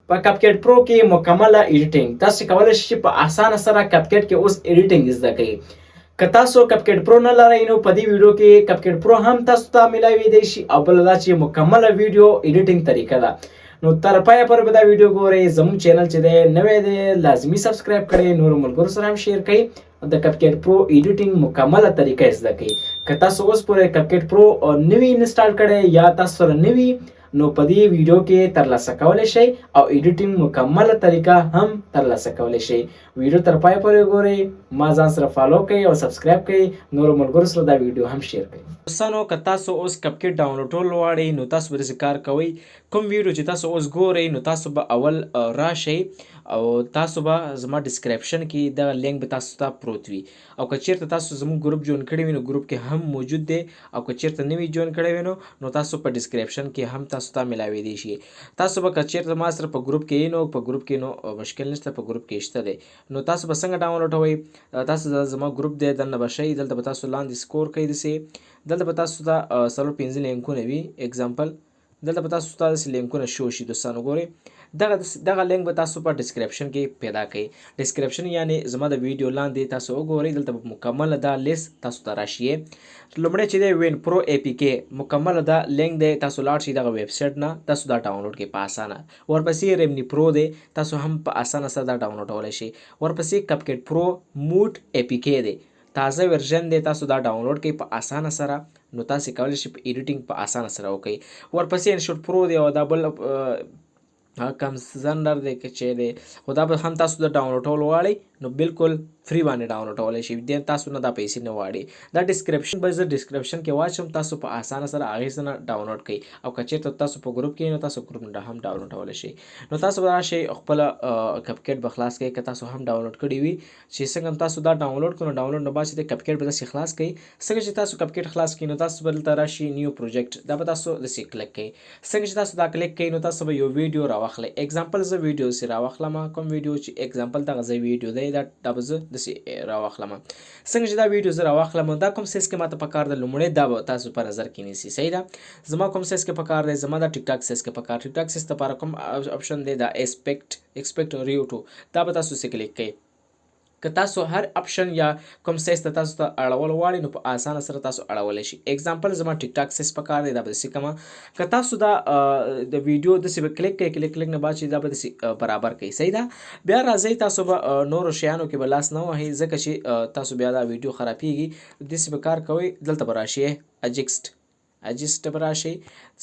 په CapCut Pro کې مکمله ایډیټینګ تاسو کولای شئ په اسانه سره CapCut کې اوس ایډیټینګ زده کړئ. که تاسو CapCut Pro نه لرئ نو په دې ویډیو کې CapCut Pro هم تاسو ته ملاوي شي او بل دا چې مکمله ویډیو ایډیټینګ طریقه ده. نو تر پایه پورې به دا ویډیو ګورئ. زموږ چینل چې دی نوی دی لازمي سبسکرایب کړئ، نورو ملګرو سره هم شیر کړئ، د CapCut Pro ایډیټینګ مکمله طریقه زده کړئ. که تاسو اوس پورې CapCut Pro نوی انسټال کړئ یا تاسو سره نوی نو په دې ویډیو کې ترلاسه کولی شئ او ایډیټینګ مکمله طریقه هم ترلاسه کولی شئ. ویډیو تر پای پورې وګورئ، ما ځان سره فالو کړئ او سبسکرایب کړئ، نورو ملګرو سره دا ویډیو هم شیر کړئ. دوستانو که تاسو اوس CapCut ډاونلوډول غواړئ نو تاسو به داسې کار کوئ. کوم ویډیو چې تاسو اوس ګورئ نو تاسو به اول راشئ او تاسو به زما ډسکرپشن کې دغه لینک به تاسو ته پروت وي او که چیرته تاسو زموږ ګروپ جوین کړی وي نو ګروپ کې هم موجود دی او که چیرته نوی جوین کړی وي نو تاسو په ډسکرپشن کې هم تاسو ته ملاویدی شي. تاسو به که چیرته ما سره په ګروپ کې نو په ګروپ کې نو مشکل نشته، په ګروپ کې شته دی. نو تاسو به څنګه ډاونلوډوئ؟ تاسو زما ګروپ دی دننه به شئ، دلته به تاسو لاندې سکور کوئ، داسې دلته به تاسو ته 4-5 لینکونه وي. اگزامپل دلته به تاسو ته داسې لینکونه شو شي. دوستانو ګورئ دغه لینک به تاسو په ډسکرپشن کې پیدا کړئ. ډسکرپشن یعنی زما د ویډیو لاندې تاسو وګورئ، دلته به مکمله دا لیست تاسو ته راشي. لومړی چې دی وین پرو APK مکمله دا لینک دی، تاسو لاړ شئ دغه ویب سایټ نه تاسو دا ډاونلوډ کړئ په اسانه. ورپسې ریمنی پرو دی، تاسو هم په اسانه سره دا ډاونلوډولی شئ. ورپسې CapCut Pro موډ APK دی، تازه ورژن دی، تاسو دا ډاونلوډ کړئ په اسانه سره نو تاسو کولی شئ په ایډیټینګ په اسانه سره وکړئ. ورپسې انشوټ پرو دی او دا بل کمزندر دی که چې دی خو دا به هم تاسو د ډاونلوډول غواړئ نو بالکل فری باندې ډاونلوډولی شئ، دې تاسو نه دا پیسې نه غواړي. دا ډسکرپشن به زه ډسکرپشن کې واچوم، تاسو په اسانه سره هغې څه نه ډاونلوډ کړئ او که چېرته تاسو په ګروپ کې نو تاسو ګروپ نه هم ډاونلوډولی شئ. نو تاسو به راشئ خپله CapCut به خلاص کړئ که تاسو هم ډاونلوډ کړي وي. چې څنګه هم تاسو دا ډاونلوډ کړئ نو ډاونلوډ نه بعد چې دی CapCut به داسې خلاص کړئ. څنګه چې تاسو CapCut خلاص کړئ نو تاسو به دلته راشئ نیو پروجیکټ، دا به تاسو داسې کلک کړئ. څنګه چې تاسو دا کلک کړئ نو تاسو به یو ویډیو راواخلئ. اگزامپل زه ویډیو داسې راواخلم، کوم ویډیو چې اگزامپل دغه ځای ویډیو دی دا به زه داسې راواخلم. څنګه چې دا ویډیو زه راواخلم دا کوم سایز کې ماته پکار ده لومړی دا به تاسو په نظر کې نیسئ. صحیح ده؟ زما کوم سایز کې پکار دی؟ زما دا ټیک ټاک سایز کې پکار. ټیک ټاک سایز لپاره کوم اپشن دی؟ دا ایکسپیکټ ریوټو، دا به تاسو سې کلیک کړئ. که تاسو هر اپشن یا کوم سایز ته تاسو ته اړول غواړئ نو په اسانه سره تاسو اړولی شئ. اگزامپل زما ټیک ټاک سایز پکار دی، دا به داسې کومه. که تاسو دا د ویډیو داسې به کلیک کړئ، کلیک نه بعد چې دا به داسې برابر کړئ. صحیح ده؟ بیا راځئ تاسو به نورو شیانو کې به لاس نه وهئ ځکه چې تاسو بیا دا ویډیو خرابېږي. داسې به کار کوئ، دلته به راشئ اجسټ به راشئ.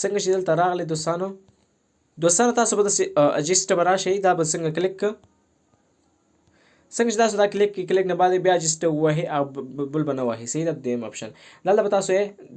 څنګه چې دلته راغلی دوستانو تاسو به داسې اجسټ به راشئ، دا به څنګه کلیک کړه. څنګه چې تاسو دا کلیک نه بعد بیا جسټ ووهئ او بل به نه وهئ. صحیح ده؟ دویم اپشن دلته به تاسو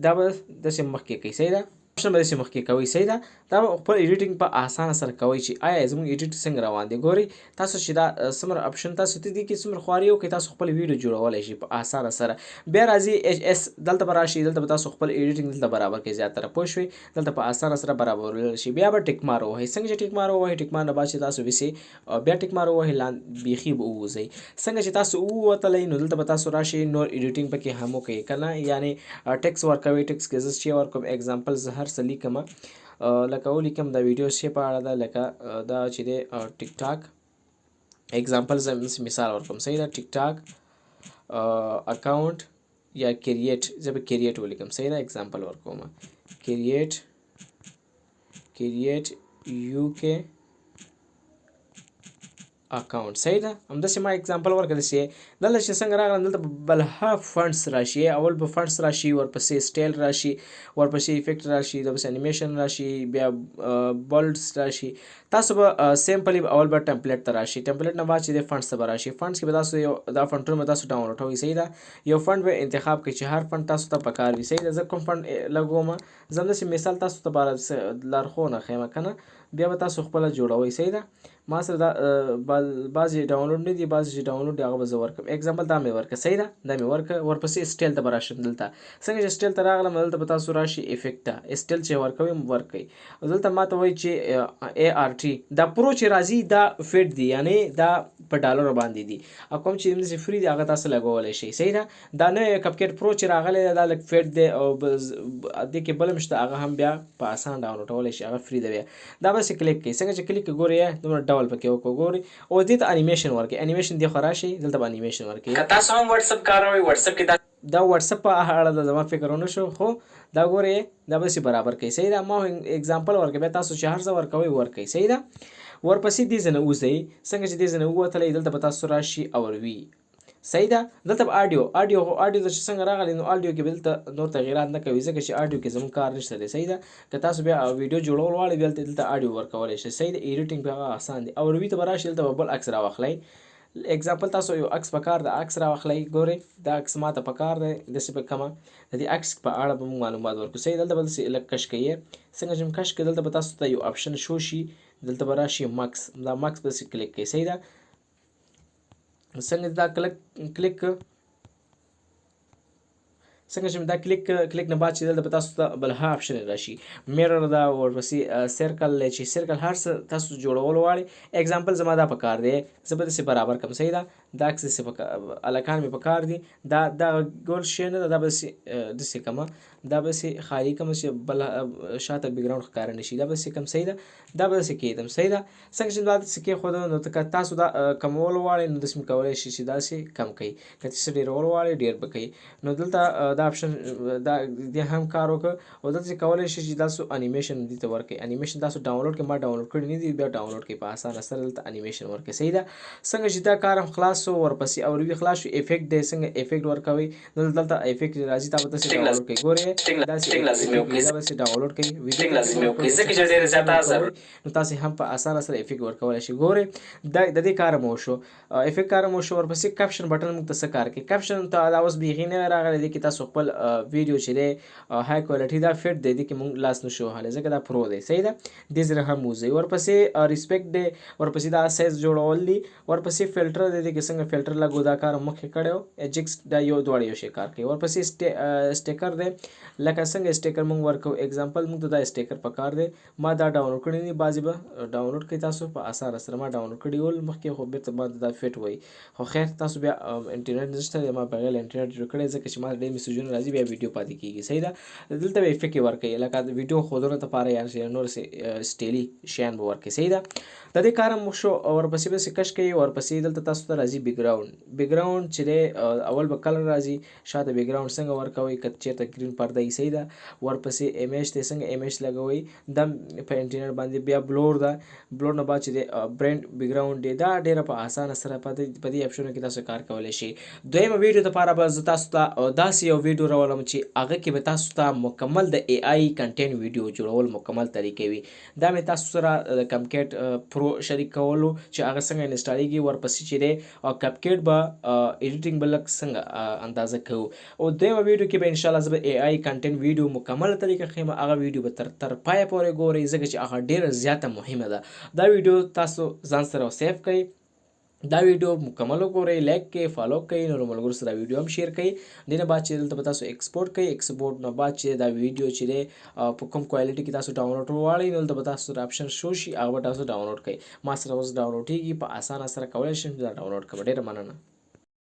دا به داسې مخکې کوئ. صحیح ده؟ اپشن به داسې مخکې کوئ. صحیح ده؟ دا به خپل ایډیټینګ په اسانه سره کوئ چې آیا زموږ ایډیټ څنګه روان دی. ګورئ تاسو چې دا څومره اپشن تاسو ته دي کې څومره خواري وکړئ تاسو خپل ویډیو جوړولی شئ په اسانه سره. بیا راځئ HS دلته به راشئ، دلته به تاسو خپل ایډیټینګ دلته برابر کړئ زیاتره. پوه شوئ؟ دلته په اسانه سره برابرولی شئ. بیا به ټیک مار ووهئ. څنګه چې ټیک مار ووهئ، ټیک مار نه بعد چې تاسو ویسئ بیا ټیک مار ووهئ، بیخي به ووځئ. څنګه چې تاسو ووتلی نو دلته به تاسو راشئ نور ایډیټینګ پکې هم وکړئ که نه، یعنې ټیکس ورکوئ. ټیکس کې زه شی ورکوم. اگزامپل زه هر څه لیکم لکه ولیکم د ویډیو شی په اړه ده، لکه دا چې دی ټیک ټاک. اگزامپل زه مثال ورکوم. صحیح ده؟ ټیک ټاک اکاونټ یا کریټ، زه به کریټ ولیکم. صحیح ده؟ اگزامپل ورکوم کریټ UK اکاونټ. صحیح ده؟ همداسې ما اگزامپل ورکړه. داسې دلته چې څنګه راغلم دلته بل فنډس راشي، اول به فنډس راشي، ورپسې سټایل راشي، ورپسې افیکټ راشي، ورپسې انیمیشن راشي، بیا بولډس راشي. تاسو به سیمپلی اول به ټمپلیټ ته راشي. ټمپلیټ نه بعد چې دی فنډس ته به راشي. فنډس کې به تاسو دا فنډونه به تاسو ډاونلوډوئ. صحیح ده؟ یو فنډ به انتخاب کړئ چې هر فنډ تاسو ته پکار وي. صحیح ده؟ زه کوم فنډ لګوم زه همداسې مثال تاسو ته لارښوونه ښیم که نه، بیا به تاسو خپله جوړوئ. صحیح ده؟ ما سره دا بعضې ډاونلوډ نه دي، بعضې چې ډاونلوډ دي هغه به زه ورکړم. اگزامپل دا مې ورکړه. صحیح ده؟ دا مې ورکړه. ورپسې سټایل ته به راشم. دلته څنګه چې سټایل ته راغلم دلته به تاسو راشي افیکټ ته، سټایل چې ورکوئ ورکړئ. دلته ما ته وایي چې ART دا پرو چې راځي دا فیټ دي، یعنې دا په ډالرو باندې دي، او کوم چې همداسې فری دي هغه تاسو لګولی شئ. صحیح ده؟ دا نوی CapCut Pro چې راغلی دی دا لږ فیټ دی او دې کې بل هم شته، هغه هم بیا په اسانه ډاونلوډولی شئ، هغه فری دی. بیا دا به بس کلیک کوي څنګه چې کلیک ګوري دومره ډول پکې وکړو ګوري او دې ته انیمیشن ورکړي انیمیشن دی خراشي دلته انیمیشن ورکړي که تاسو هم واتس اپ کاروئ واتس اپ کې دا واتس اپ په اړه د زما فکرونه شو خو دا ګوري دا به سي برابر کوي صحیح ده ما اگزامپل ورکړم تاسو چې هر څه ورکوي ورکوي صحیح ده ورپسې دې ځنه اوسئ څنګه چې دې ځنه ووتلی دلته به تاسو راشي او وي صحیح ده دلته به اډیو د چې څنګه راغلی نو اډیو کې دلته نور تغیرات نه کوي ځکه چې اډیو کې زموږ کار نشته دی صحیح ده که تاسو بیا ویډیو جوړول غواړئ دلته اډیو ورکولی شئ صحیح ده ایډیټینګ به هغه اسان دی او وي ته به راشي دلته به بل عکس راواخلئ اگزامپل تاسو یو عکس پکار د عکس راوخلی ګورئ دا عکس ماته پکار دی داسې به کومه د دې عکس په اړه به موږ معلومات ورکړو صحیح دلته به داسې لږ کش کوي څنګه چې کش کوي دلته به تاسو ته یو آپشن شو شي دلته به راشي مکس دا مکس به کلیک کوي صحیح ده څنګه دا کلیک څنګه چې دا کلیک نه بعد چې دلته به تاسو ته بل ها آپشن راشي میرر دا ورپسې سرکل چې سرکل هر څه تاسو جوړول غواړئ اگزامپل زما دا پکار دی زه به داسې برابر کړم صحیح ده دا عکس داسې الکان مې پکار دي دا ګول شی نه ده دا به داسې کومه دا به داسې خالي کوم چې بل شاته بیکګراوند ښکاره نه شي دا به داسې کوم صحیح ده دا به داسې کېدم صحیح ده څنګه چې دا داسې کېښودم نو که تاسو دا کمول غواړئ نو داسې کولی شئ چې داسې کم کوئ که تاسو ډېرول غواړئ ډېر به کوئ نو دلته دا آپشن دا دې هم کار وکړه او دلته کولی شئ چې تاسو انیمیشن دې ته ورکړئ انیمیشن تاسو ډاونلوډ کړئ ما ډاونلوډ کړی نه دي بیا ډاونلوډ کړئ په اسانه سره دلته انیمیشن ورکړئ صحیح ده څنګه چې دا کار هم خلاص شو ورپسې او وی خلاص شو افیکټ دی څنګه افیکټ ورکوي نو دلته افیکټ راځي تاسو ته ډاونلوډ کړئ ګورئ دا لازمي وکړئ دا به ډاونلوډ کړئ ویډیو لازمي وکړئ ځکه چې ډېر زیاته ضروري نو تاسو هم په اسانه سره افیکټ ورکولی شئ ګورئ د دې کار مو شو افیکټ کار مو شو ورپسې کیپشن بټن موږ ته څه کار کوي کیپشن ته دا اوس بیخي نه راغلی دی کې تاسو خپل ویډیو چې دی های کوالټي دا فټ دی کې موږ لاس نشو وهلی ځکه دا پرو دی صحیح ده دې زره هم وځئ ورپسې ریسپیکټ دی ورپسې دا سایز جوړول دي ورپسې فلټر دی کې څنګه فلټر لګو دا کار مخکې کړی ایجکس دا یو دواړه یو شی کار کوي ورپسې سټیکر دی لکه څنګه سټیکر موږ ورکو اگزامپل موږ ته دا سټیکر پکار دی ما دا ډاونلوډ کړی دی بعضې به ډاونلوډ کړئ تاسو په اسانه سره ما ډاونلوډ کړي ول مخکې خو بېرته ما دا فټ وایي خو خیر تاسو بیا انټرنیټ نشته دی ما بغیر انټرنیټ جوړ کړی ځکه چې ما ډېر میسیجونه راځي بیا ویډیو پاتې کېږي صحیح ده دلته به افیکټ ورکوي لکه د ویډیو ښودلو دپاره یا نور سټیلي شیان به ورکوي صحیح ده د دې کار هم شو ورپسې به کش کوي ورپسې دلته تاسو ته راځي بیکګراوند چې دی اول به کلر راځي شاته بیکګراوند څنګه ورکوئ که چېرته ګرین پرده یي صحیح ده ورپسې امیج دی څنګه امیج لګوئ دا په انټرنیټ باندې بیا بلور ده بلور نه بعد چې دی برینډ بیکګراوند دی دا ډېره په اسانه سره په دې اپشنو کې تاسو کار کولی شئ دویمه ویډیو دپاره به زه تاسو ته داسې یو ویډیو راولم چې هغه کې به تاسو ته مکمل د اے آی کنټینټ ویډیو جوړول مکمل طریقې وي دا مې تاسو سره د کمکټ پرو شریک کولو چې هغه څنګه انسټالیږي ورپسې چې دی او کپکټ به ایډیټینګ به لږ څنګه اندازه کوو او دویمه ویډیو کې به انشاءالله زه به اے آی کنټینټ ویډیو مکمله طریقه ښیم هغه ویډیو به تر پایه پورې ګورئ ځکه چې هغه ډېره زیاته مهمه ده دا ویډیو تاسو ځان سره سیف کړئ دا ویډیو مکمل وګورئ لایک کړئ فالو کړئ نورو ملګرو سره ویډیو هم شیر کړئ دې نه بعد چې دلته به تاسو ایکسپورټ کړئ ایکسپورټ نه بعد چې دا ویډیو چې دی په کوم کوالټي کې تاسو ډاونلوډ غواړئ نو دلته به تاسو سره آپشن شو شي هغه به تاسو ډاونلوډ کړئ ما سره اوس ډاونلوډ کېږي په اسانه سره کولی شم دا ډاونلوډ کړم ډېره مننه